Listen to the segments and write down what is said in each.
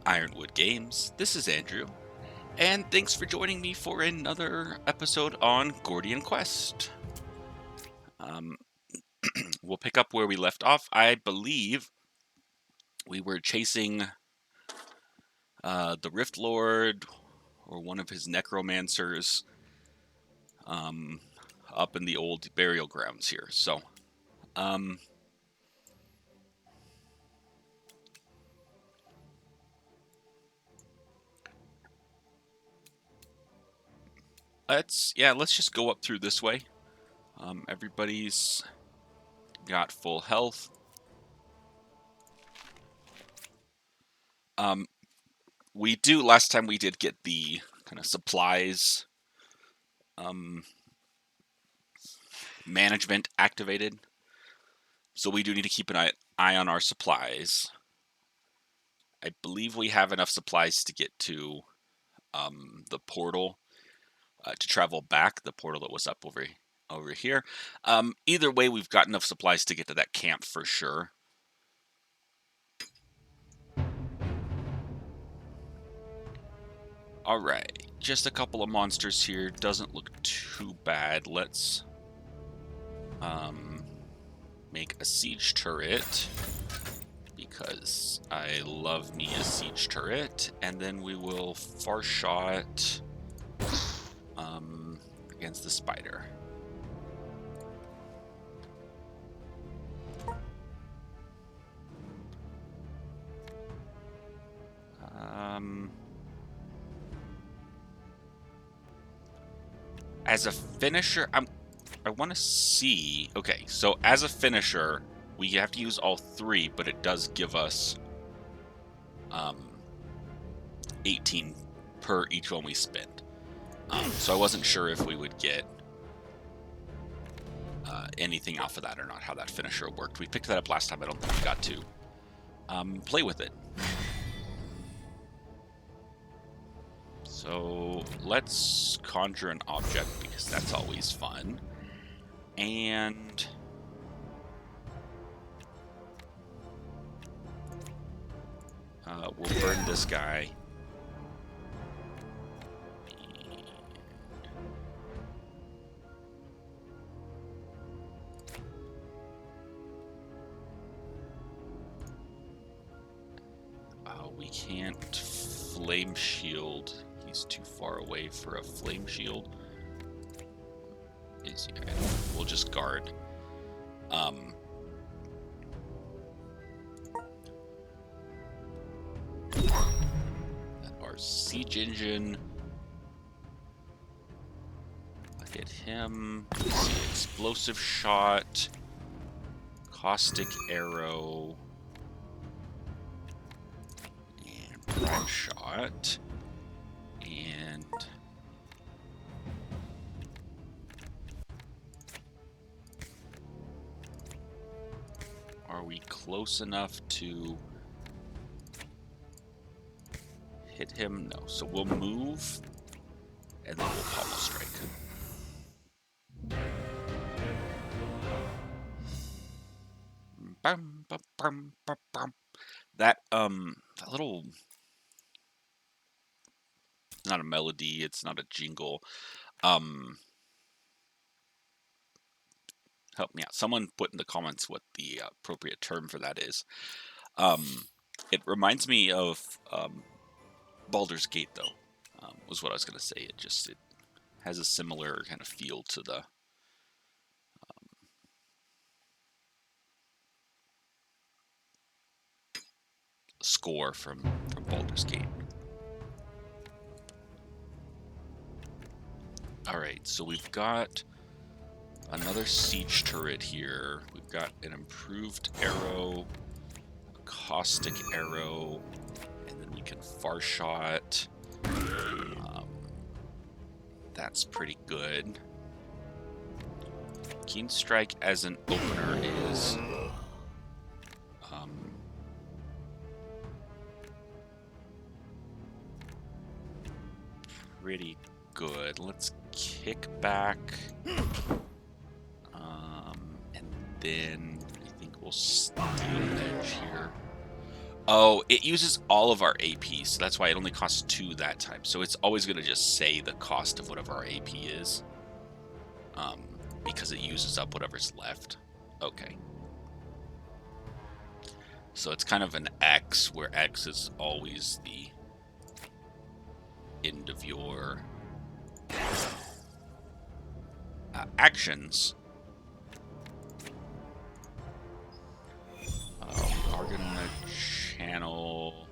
Ironwood Games. This is Andrew, and thanks for joining me for another episode on Gordian Quest. We'll pick up where we left off. I believe we were chasing the Rift Lord or one of his necromancers up in the old burial grounds here. So, let's just go up through this way. Everybody's got full health. Last time we did get the kind of supplies management activated, so we do need to keep an eye on our supplies. I believe we have enough supplies to get to the portal to travel back, the portal that was up over here. Either way, we've got enough supplies to get to that camp for sure. Alright, just a couple of monsters here. Doesn't look too bad. Let's make a siege turret, because I love me a siege turret. And then we will far shot against the spider. As a finisher, I want to see. Okay, so as a finisher, we have to use all three, but it does give us 18 per each one we spend. So I wasn't sure if we would get anything off of that or not, how that finisher worked. We picked that up last time. I don't think we got to play with it. So let's conjure an object, because that's always fun. And we'll burn this guy. We can't flame shield. He's too far away for a flame shield. We'll just guard. Our siege engine. I'll hit him. Let's see, explosive shot. Caustic arrow. And prime shot. And are we close enough to hit him? No. So we'll move, and then we'll pommel strike. Bum, bum, bum, bum, bum. That little, not a melody, it's not a jingle. Help me out. Someone put in the comments what the appropriate term for that is. It reminds me of Baldur's Gate, though, was what I was going to say. It has a similar kind of feel to the score from Baldur's Gate. Alright, so we've got another siege turret here. We've got an improved arrow, a caustic arrow, and then we can far shot. That's pretty good. Keen strike as an opener is pretty good. Let's kick back. And then I think we'll steal edge here. Oh, it uses all of our AP, so that's why it only costs 2 that time. So it's always going to just say the cost of whatever our AP is, because it uses up whatever's left. Okay. So it's kind of an X, where X is always the end of your actions. We are gonna channel.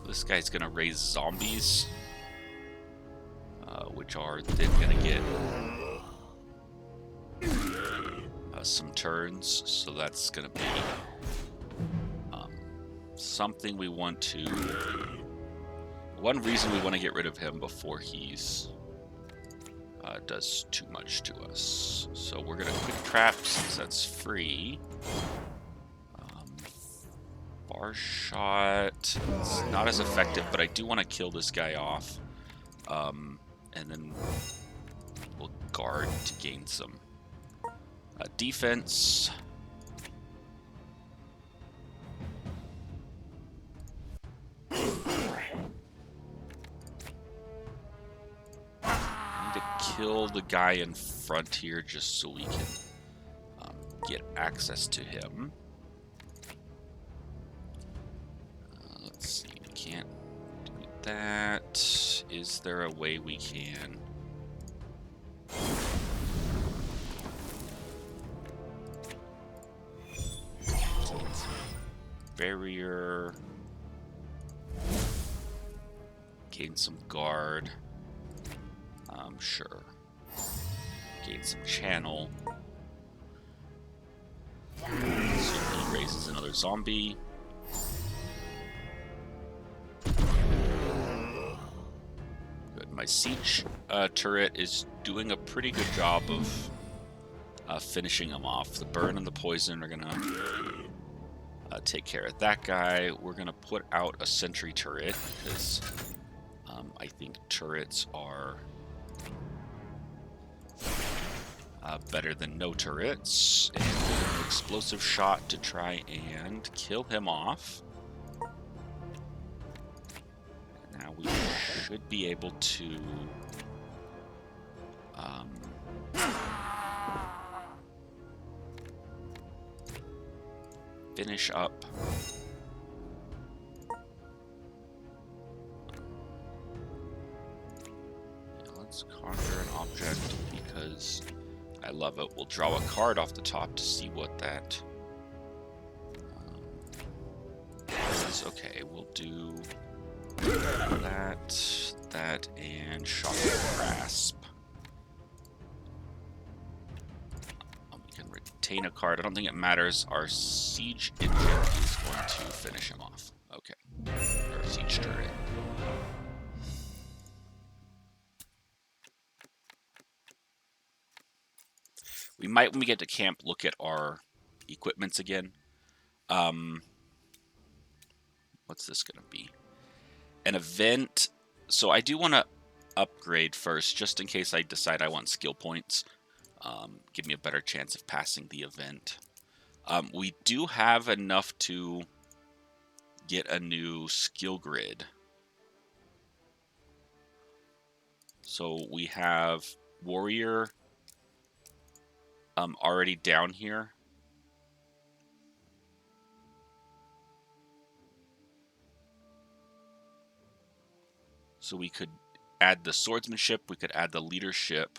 This guy's gonna raise zombies, which are then gonna get some turns. So that's gonna be something we want to. One reason we want to get rid of him before he's does too much to us. So we're gonna quick trap since that's free. Bar shot, it's not as effective, but I do want to kill this guy off. And then we'll guard to gain some defense. Kill the guy in front here just so we can get access to him. Let's see, we can't do that. Is there a way we can? Barrier. Gain some guard. Sure. Gain some channel. So he raises another zombie. Good. My siege turret is doing a pretty good job of finishing him off. The burn and the poison are gonna take care of that guy. We're gonna put out a sentry turret because I think turrets are better than no turrets. And an explosive shot to try and kill him off. Now we should be able to finish up let's conjure an object because I love it. We'll draw a card off the top to see what that is. Okay, we'll do that, and Shocking Grasp. We can retain a card. I don't think it matters. Our Siege Engine is going to finish him off. Okay. Our Siege Turret. We might, when we get to camp, look at our equipments again. What's this going to be? An event. So I do want to upgrade first, just in case I decide I want skill points. Give me a better chance of passing the event. We do have enough to get a new skill grid. So we have Warrior already down here. So we could add the swordsmanship, we could add the leadership.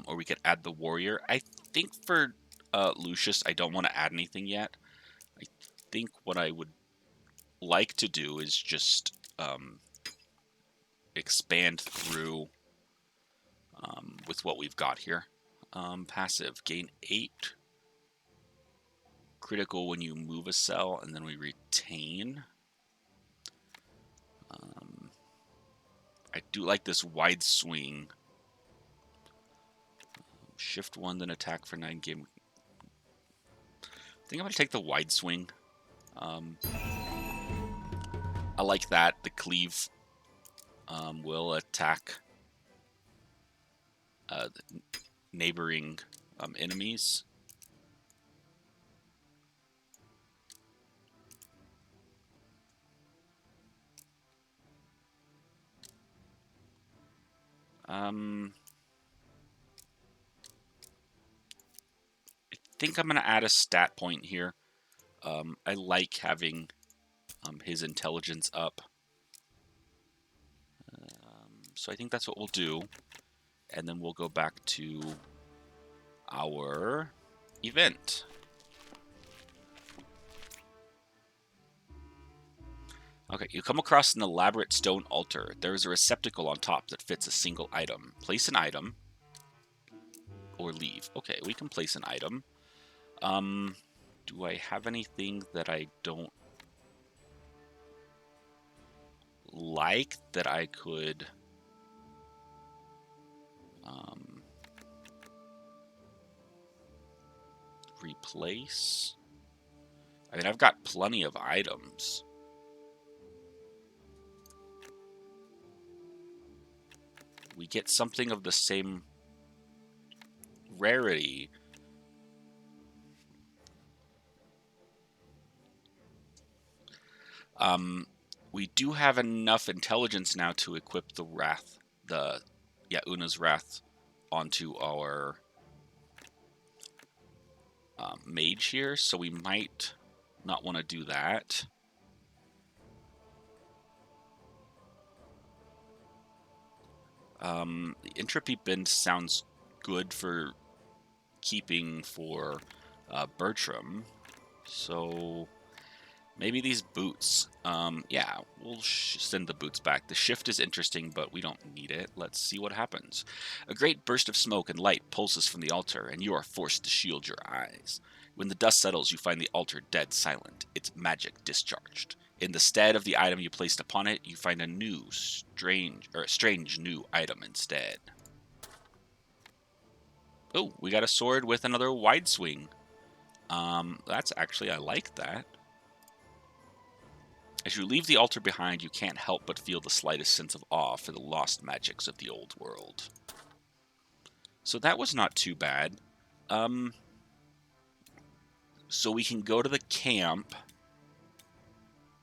Or we could add the warrior. I think for Lucius, I don't want to add anything yet. I think what I would like to do is just expand through with what we've got here. Passive, gain 8 critical when you move a cell, and then we retain. I do like this wide swing. Shift 1, then attack for 9 game. I think I'm going to take the wide swing. I like that. The cleave will attack neighboring enemies. I think I'm going to add a stat point here. I like having his intelligence up. So I think that's what we'll do. And then we'll go back to our event. Okay, you come across an elaborate stone altar. There is a receptacle on top that fits a single item. Place an item or leave. Okay, we can place an item. Do I have anything that I don't like that I could replace? I mean, I've got plenty of items. We get something of the same rarity. We do have enough intelligence now to equip the Wrath, Una's Wrath onto our mage here, so we might not want to do that. The Entropy Bend sounds good for keeping for Bertram, so maybe these boots. Yeah, we'll send the boots back. The shift is interesting, but we don't need it. Let's see what happens. A great burst of smoke and light pulses from the altar, and you are forced to shield your eyes. When the dust settles, you find the altar dead silent, its magic discharged. In the stead of the item you placed upon it, you find a strange new item instead. Oh, we got a sword with another wide swing. That's actually, I like that. As you leave the altar behind, you can't help but feel the slightest sense of awe for the lost magics of the old world. So that was not too bad. So we can go to the camp,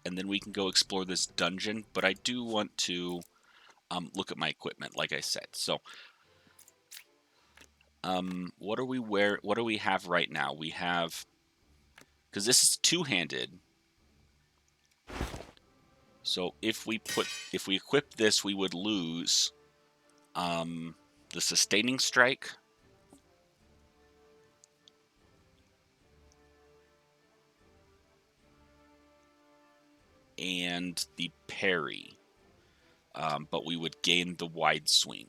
and then we can go explore this dungeon, but I do want to look at my equipment, like I said. So, what do we have right now? We have, because this is two-handed. So if we equip this, we would lose the sustaining strike, and the parry, but we would gain the wide swing.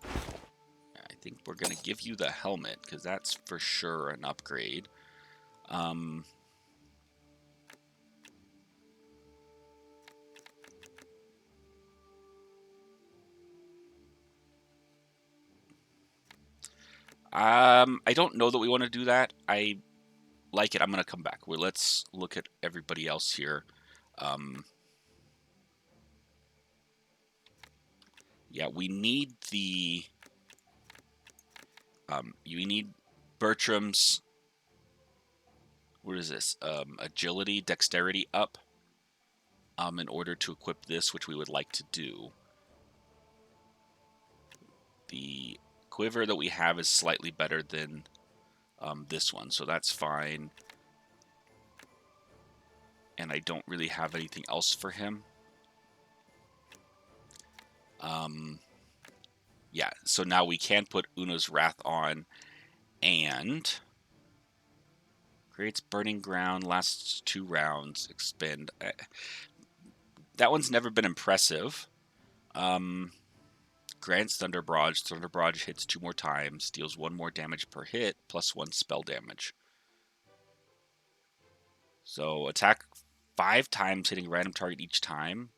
I think we're going to give you the helmet, because that's for sure an upgrade. I don't know that we want to do that. I like it. I'm going to come back. Let's look at everybody else here. Yeah, we need the... you need Bertram's... What is this? Agility, dexterity up. In order to equip this, which we would like to do. The quiver that we have is slightly better than this one, so that's fine. And I don't really have anything else for him. Yeah, so now we can put Una's Wrath on, and creates burning ground, lasts 2 rounds, expend. That one's never been impressive. Grants Thunder Barrage. Thunder Barrage hits 2 more times, deals 1 more damage per hit, plus 1 spell damage. So attack 5 times, hitting a random target each time.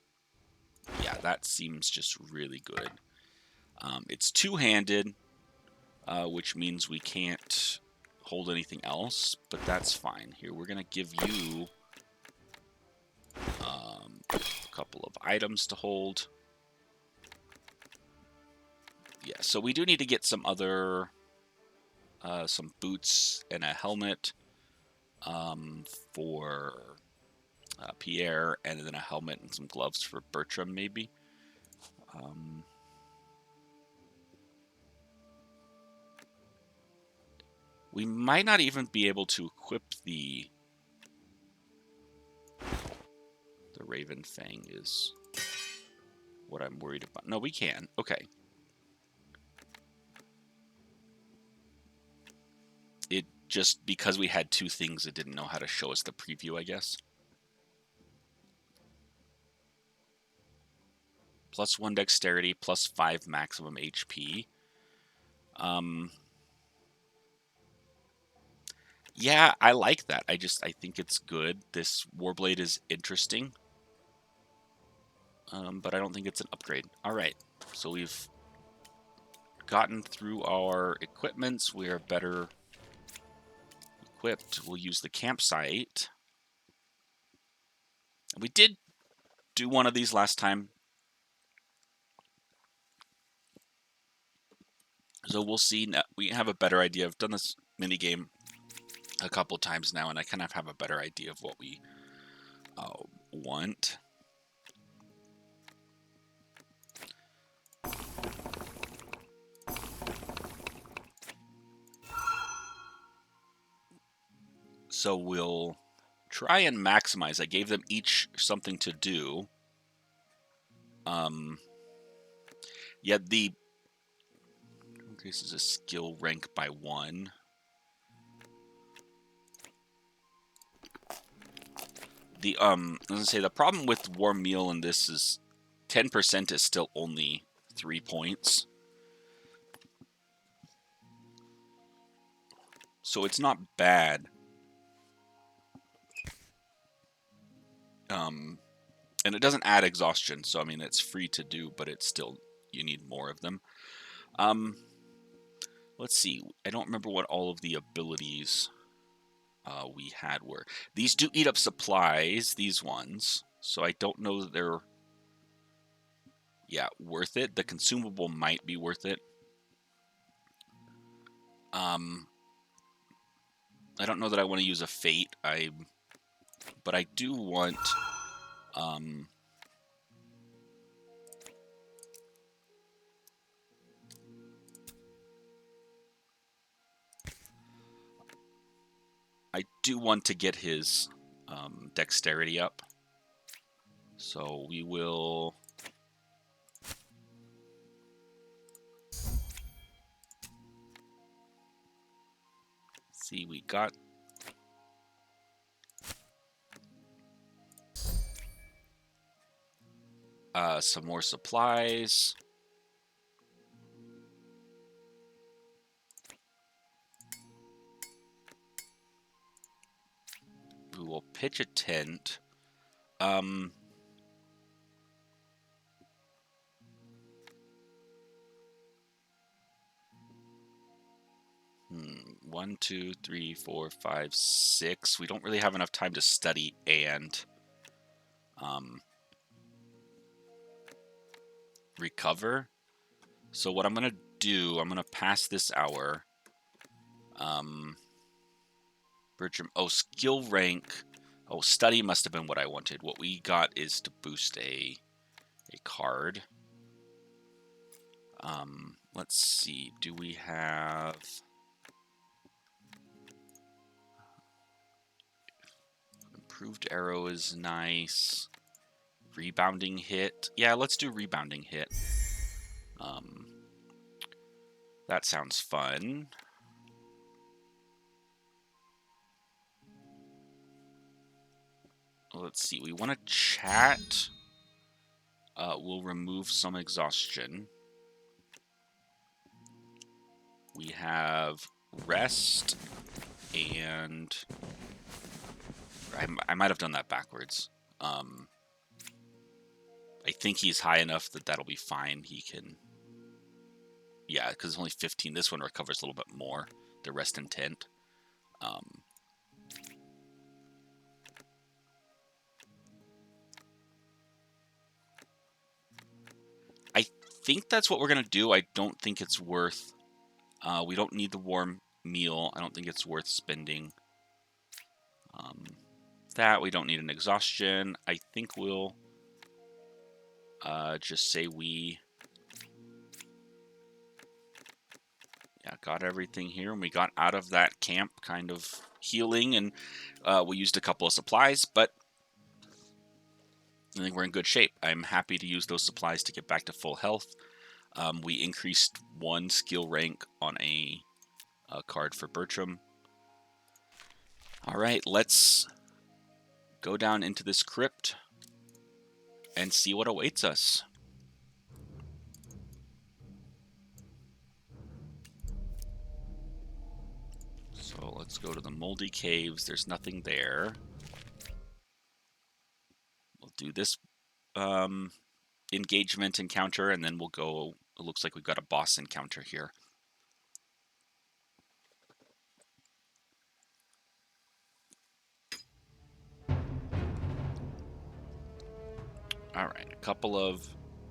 Yeah, that seems just really good. It's two-handed. which means we can't hold anything else, but that's fine. Here, we're going to give you a couple of items to hold. Yeah, so we do need to get some other, some boots and a helmet for Pierre, and then a helmet and some gloves for Bertram, maybe. We might not even be able to equip the Raven Fang is what I'm worried about. No, we can. Okay. It just, because we had two things, it didn't know how to show us the preview, I guess. +1 dexterity, +5 maximum HP. Yeah, I like that. I think it's good. This Warblade is interesting. But I don't think it's an upgrade. All right, so we've gotten through our equipments. We are better equipped. We'll use the campsite. We did do one of these last time, so we'll see. Now, we have a better idea. I've done this mini game a couple times now, and I kind of have a better idea of what we want. So we'll try and maximize. I gave them each something to do. Yeah, the increases a skill rank by 1. I was gonna say, the problem with Warm Meal in this is 10% is still only 3 points. So it's not bad. And it doesn't add exhaustion, so I mean it's free to do, but it's still, you need more of them. Let's see. I don't remember what all of the abilities we had were. These do eat up supplies, these ones. So I don't know that they're, yeah, worth it. The consumable might be worth it. I don't know that I want to use a fate. But I do want to get his dexterity up. So we will see, we got some more supplies. We will pitch a tent. 1, 2, 3, 4, 5, 6. We don't really have enough time to study and recover. So what I'm gonna do, I'm gonna pass this hour. Bertram, skill rank. Study must have been what I wanted. What we got is to boost a card. Let's see. Do we have improved arrow is nice. Rebounding hit. Yeah, let's do rebounding hit. That sounds fun. Let's see. We want to chat. We'll remove some exhaustion. We have rest, and I might have done that backwards. I think he's high enough that that'll be fine. He can Yeah, because it's only 15. This one recovers a little bit more. The rest intent. I think that's what we're going to do. I don't think it's worth... we don't need the warm meal. I don't think it's worth spending that. We don't need an exhaustion. I think we'll just say we... Yeah, got everything here. And we got out of that camp kind of healing, and we used a couple of supplies, but I think we're in good shape. I'm happy to use those supplies to get back to full health. We increased 1 skill rank on a card for Bertram. All right, let's go down into this crypt and see what awaits us. So let's go to the moldy caves. There's nothing there. We'll do this engagement encounter, and then we'll go... It looks like we've got a boss encounter here. All right, a couple of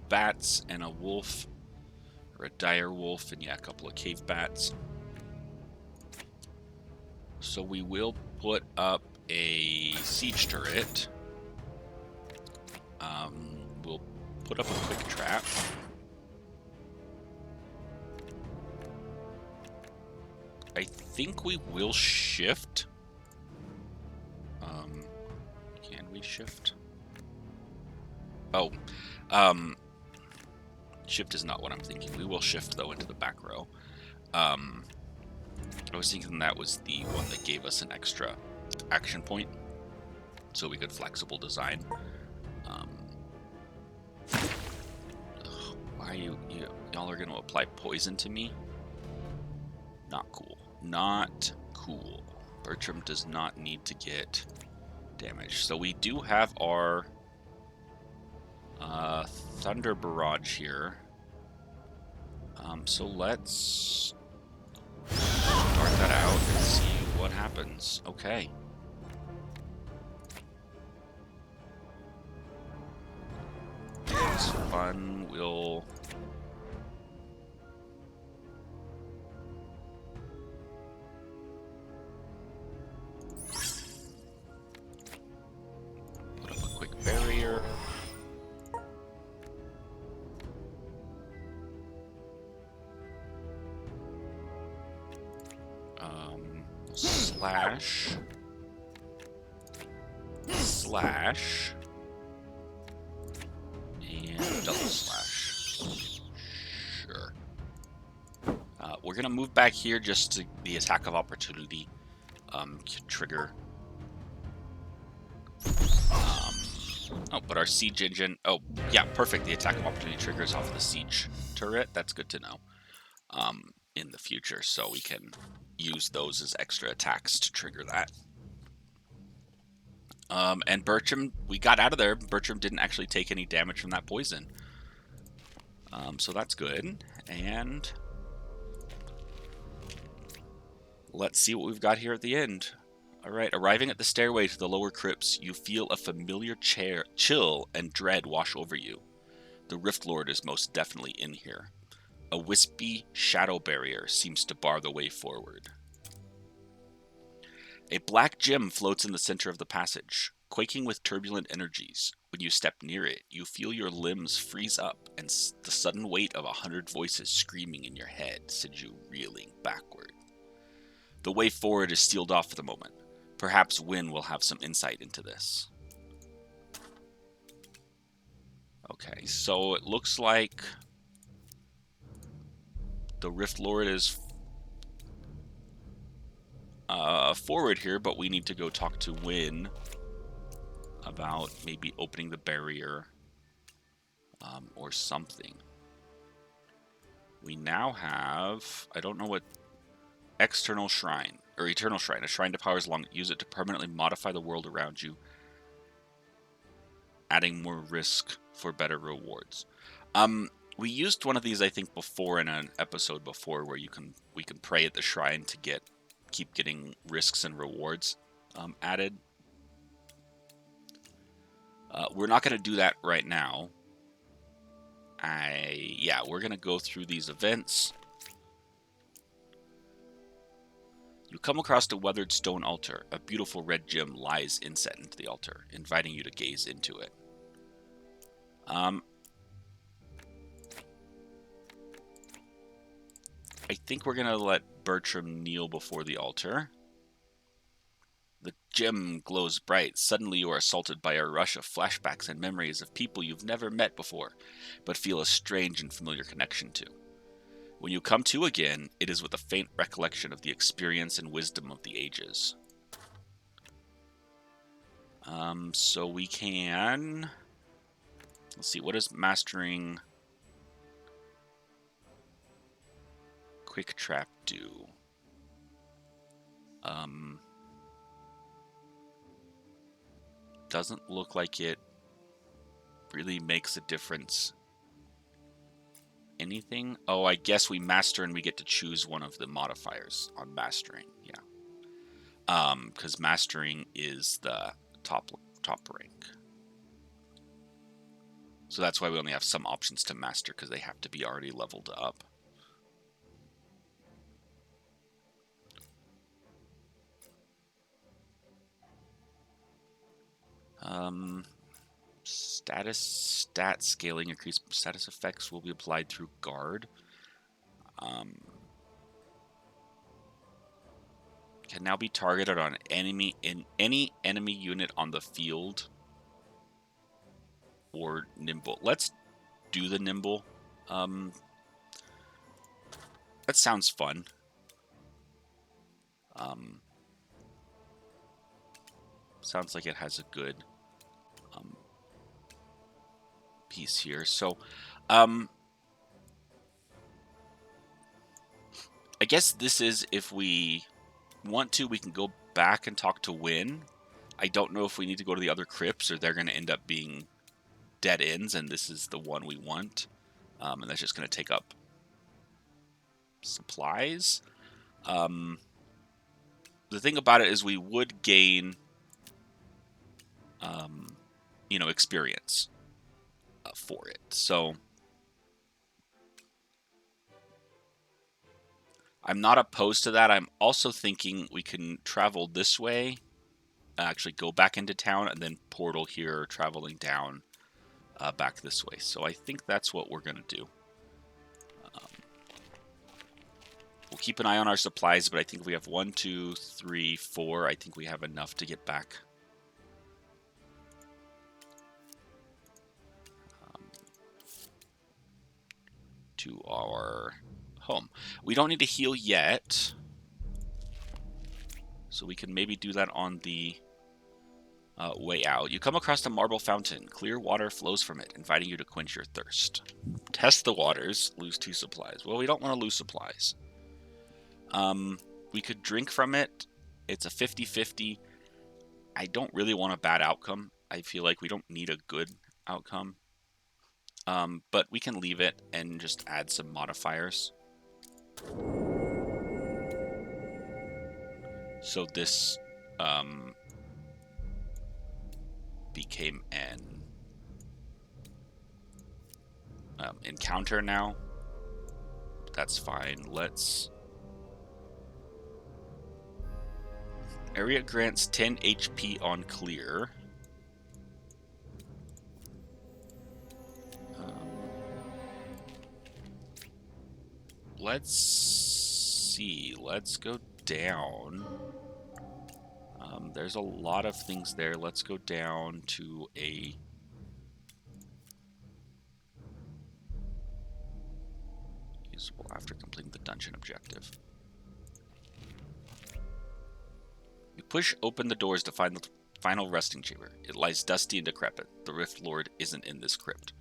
bats and a wolf, or a dire wolf, and yeah, a couple of cave bats. So we will put up a siege turret. We'll put up a quick trap. I think we will shift. Can we shift? Oh, shift is not what I'm thinking. We will shift, though, into the back row. I was thinking that was the one that gave us an extra action point, so we could flexible design. Why are y'all are going to apply poison to me? Not cool. Not cool. Bertram does not need to get damage. So we do have our Thunder Barrage here. So let's start that out and see what happens. Okay. It's fun. We'll... put up a quick barrier. Slash. Slash. And double slash. Sure. We're going to move back here just to the attack of opportunity trigger. Oh, but our siege engine... Oh, yeah, perfect. The attack of opportunity triggers off the siege turret. That's good to know in the future, so we can use those as extra attacks to trigger that. And Bertram, we got out of there. Bertram didn't actually take any damage from that poison. So that's good. And let's see what we've got here at the end. All right, arriving at the stairway to the lower crypts, you feel a familiar chill and dread wash over you. The Rift Lord is most definitely in here. A wispy shadow barrier seems to bar the way forward. A black gem floats in the center of the passage, quaking with turbulent energies. When you step near it, you feel your limbs freeze up and the sudden weight of 100 voices screaming in your head sends you reeling backward. The way forward is sealed off for the moment. Perhaps Wynn will have some insight into this. Okay, so it looks like the Rift Lord is forward here, but we need to go talk to Wynn about maybe opening the barrier or something. We now have, I don't know what, external shrine, or eternal shrine, a shrine to powers long. Use it to permanently modify the world around you, adding more risk for better rewards. We used one of these, I think, before in an episode before, where we can pray at the shrine to keep getting risks and rewards added. We're not going to do that right now. We're going to go through these events. You come across a weathered stone altar. A beautiful red gem lies inset into the altar, inviting you to gaze into it. I think we're going to let Bertram kneel before the altar. The gem glows bright. Suddenly you are assaulted by a rush of flashbacks and memories of people you've never met before, but feel a strange and familiar connection to. When you come to again, it is with a faint recollection of the experience and wisdom of the ages. So we can... Let's see, what does mastering Quick Trap do? Doesn't look like it really makes a difference. Anything? Oh, I guess we master and we get to choose one of the modifiers on mastering. Yeah. Because mastering is the top rank. So that's why we only have some options to master, because they have to be already leveled up. Stat scaling increased status effects will be applied through guard. Can now be targeted on any enemy unit on the field or nimble. Let's do the nimble. That sounds fun. Sounds like it has a good piece here. So, I guess this is, if we want to, we can go back and talk to Win. I don't know if we need to go to the other crypts or they're going to end up being dead ends, and this is the one we want. And that's just going to take up supplies. The thing about it is we would gain, experience for it. So I'm not opposed to that. I'm also thinking we can travel this way, actually go back into town, and then portal here, traveling down back this way. So I think that's what we're going to do. We'll keep an eye on our supplies, but I think we have 1, 2, 3, 4. I think we have enough to get back. To our home. We don't need to heal yet, so we can maybe do that on the way out. You come across a marble fountain. Clear water flows from it, inviting you to quench your thirst. Test the waters. Lose 2 supplies. Well, we don't want to lose supplies. We could drink from it. It's a 50-50. I don't really want a bad outcome. I feel like we don't need a good outcome. But we can leave it and just add some modifiers. So this became an encounter now. That's fine. Let's... Area grants 10 HP on clear. Let's see. Let's go down. There's a lot of things there. Let's go down to a... usable after completing the dungeon objective. You push open the doors to find the final resting chamber. It lies dusty and decrepit. The Rift Lord isn't in this crypt.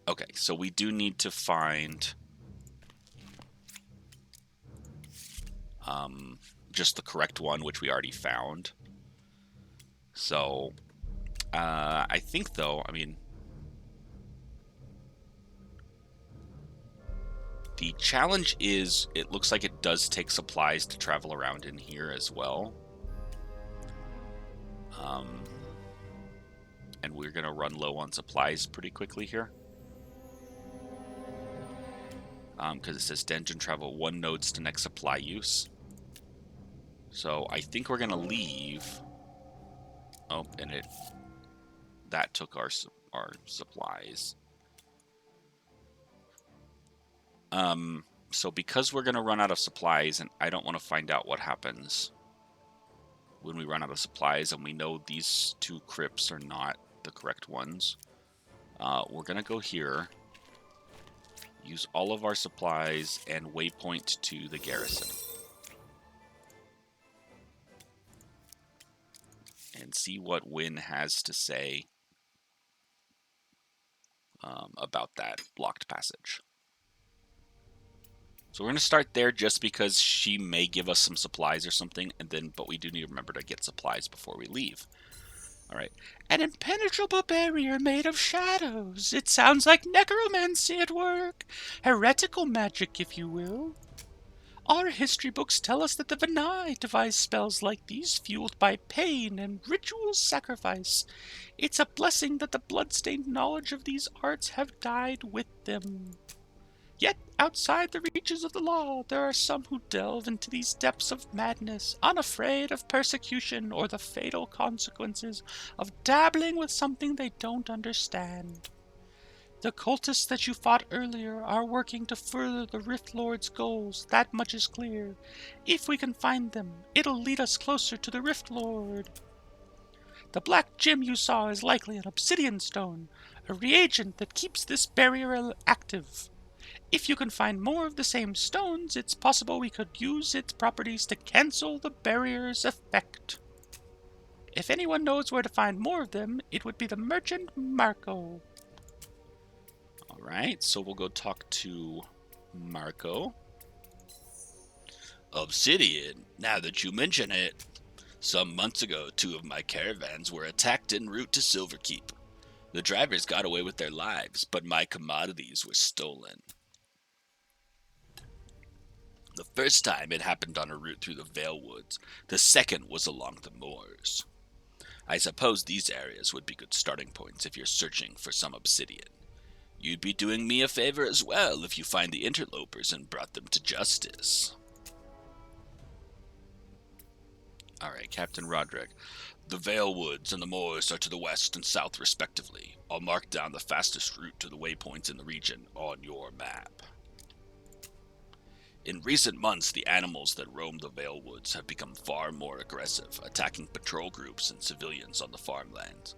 Okay, so we do need to find... just the correct one, which we already found. So, I think, though, I mean... The challenge is, it looks like it does take supplies to travel around in here as well. And we're going to run low on supplies pretty quickly here. Because it says dungeon travel 1 nodes to next supply use. So I think we're going to leave. Oh, and that took our supplies. So because we're going to run out of supplies, and I don't want to find out what happens when we run out of supplies, and we know these 2 crypts are not the correct ones, we're going to go here, use all of our supplies, and waypoint to the garrison. And see what Wynn has to say about that blocked passage. So we're going to start there just because she may give us some supplies or something, but we do need to remember to get supplies before we leave. All right. An impenetrable barrier made of shadows. It sounds like necromancy at work. Heretical magic, if you will. Our history books tell us that the Vanai devised spells like these fueled by pain and ritual sacrifice. It's a blessing that the blood-stained knowledge of these arts have died with them. Yet, outside the reaches of the law, there are some who delve into these depths of madness, unafraid of persecution or the fatal consequences of dabbling with something they don't understand. The cultists that you fought earlier are working to further the Rift Lord's goals, that much is clear. If we can find them, it'll lead us closer to the Rift Lord. The black gem you saw is likely an obsidian stone, a reagent that keeps this barrier active. If you can find more of the same stones, it's possible we could use its properties to cancel the barrier's effect. If anyone knows where to find more of them, it would be the merchant Marco. Alright, so we'll go talk to Marco. Obsidian, now that you mention it. Some months ago, 2 of my caravans were attacked en route to Silverkeep. The drivers got away with their lives, but my commodities were stolen. The first time it happened on a route through the Vale Woods. The second was along the moors. I suppose these areas would be good starting points if you're searching for some obsidian. You'd be doing me a favor as well if you find the interlopers and brought them to justice. Alright, Captain Roderick. The Vale Woods and the moors are to the west and south respectively. I'll mark down the fastest route to the waypoints in the region on your map. In recent months, the animals that roam the Vale Woods have become far more aggressive, attacking patrol groups and civilians on the farmlands.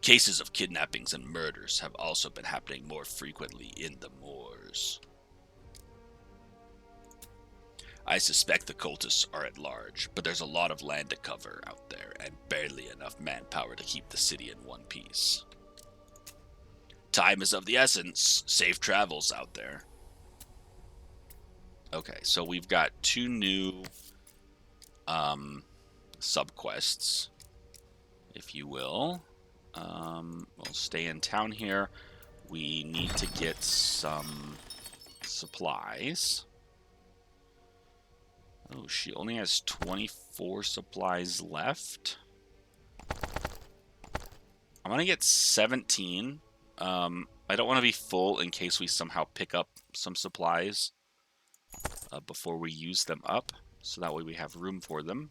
Cases of kidnappings and murders have also been happening more frequently in the moors. I suspect the cultists are at large, but there's a lot of land to cover out there, and barely enough manpower to keep the city in one piece. Time is of the essence. Safe travels out there. Okay, so we've got 2 new subquests, if you will. We'll stay in town here. We need to get some supplies. Oh, she only has 24 supplies left. I'm gonna get 17. I don't want to be full in case we somehow pick up some supplies before we use them up, so that way we have room for them.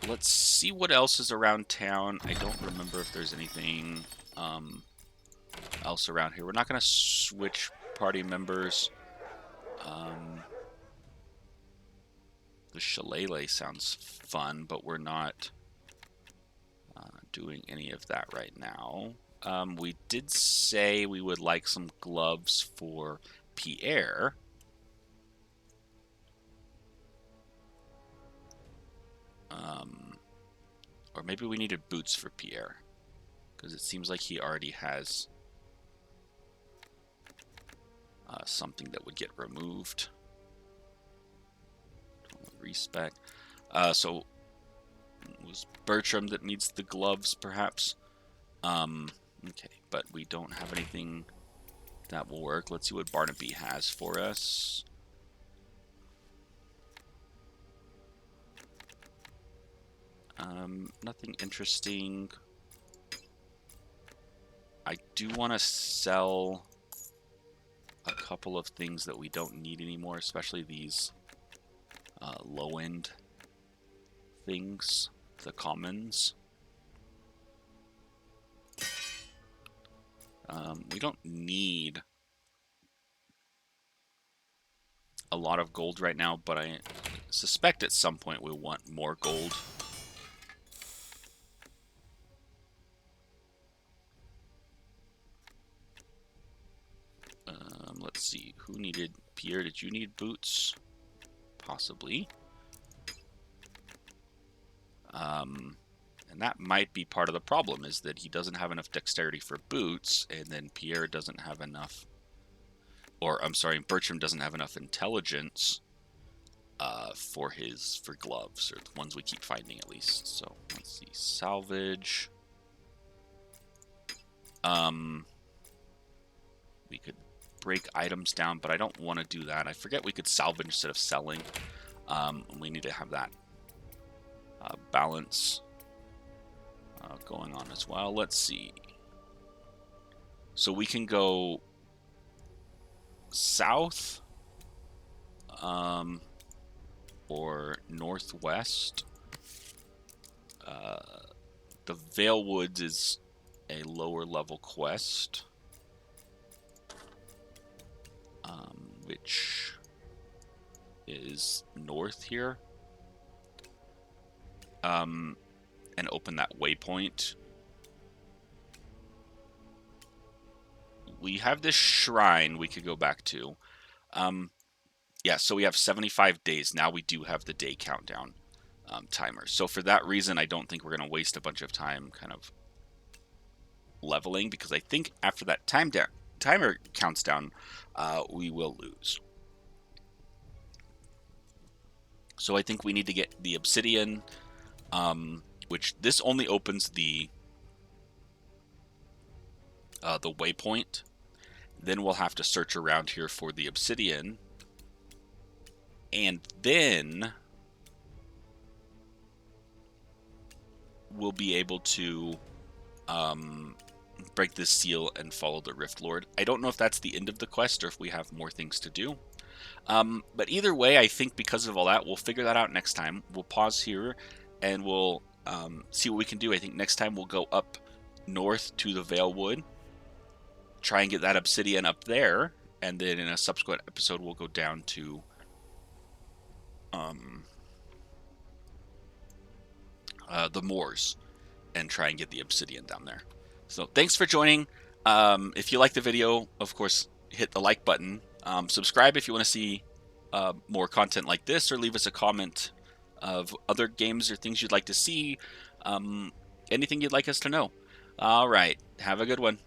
Let's see what else is around town. I don't remember if there's anything else around here. We're not going to switch party members. The shillelagh sounds fun, but we're not doing any of that right now. We did say we would like some gloves for Pierre. Or maybe we needed boots for Pierre, because it seems like he already has something that would get removed. Respec. So it was Bertram that needs the gloves, perhaps. Okay, but we don't have anything that will work. Let's see what Barnaby has for us. Nothing interesting. I do want to sell a couple of things that we don't need anymore, especially these low-end things, the commons. We don't need a lot of gold right now, but I suspect at some point we'll want more gold. Let's see, who needed... Pierre, did you need boots? Possibly. And that might be part of the problem, is that he doesn't have enough dexterity for boots, and then Pierre doesn't have enough... Or, I'm sorry, Bertram doesn't have enough intelligence for gloves, or the ones we keep finding at least. So, let's see, salvage. We could break items down, but I don't want to do that. I forget we could salvage instead of selling. We need to have that balance going on as well. Let's see. So we can go south or northwest. The Vale Woods is a lower level quest, which is north here, and open that waypoint. We have this shrine we could go back to. Yeah, so we have 75 days. Now we do have the day countdown timer. So for that reason, I don't think we're going to waste a bunch of time kind of leveling, because I think after that timer counts down, we will lose. So I think we need to get the obsidian, which this only opens the waypoint. Then we'll have to search around here for the obsidian, and then we'll be able to break this seal and follow the Rift Lord. I don't know if that's the end of the quest or if we have more things to do. But either way, I think because of all that, we'll figure that out next time. We'll pause here and we'll see what we can do. I think next time we'll go up north to the Vale Wood, try and get that obsidian up there, and then in a subsequent episode we'll go down to the moors and try and get the obsidian down there. So thanks for joining. If you like the video, of course, hit the like button. Subscribe if you want to see more content like this, or leave us a comment of other games or things you'd like to see. Anything you'd like us to know. All right, have a good one.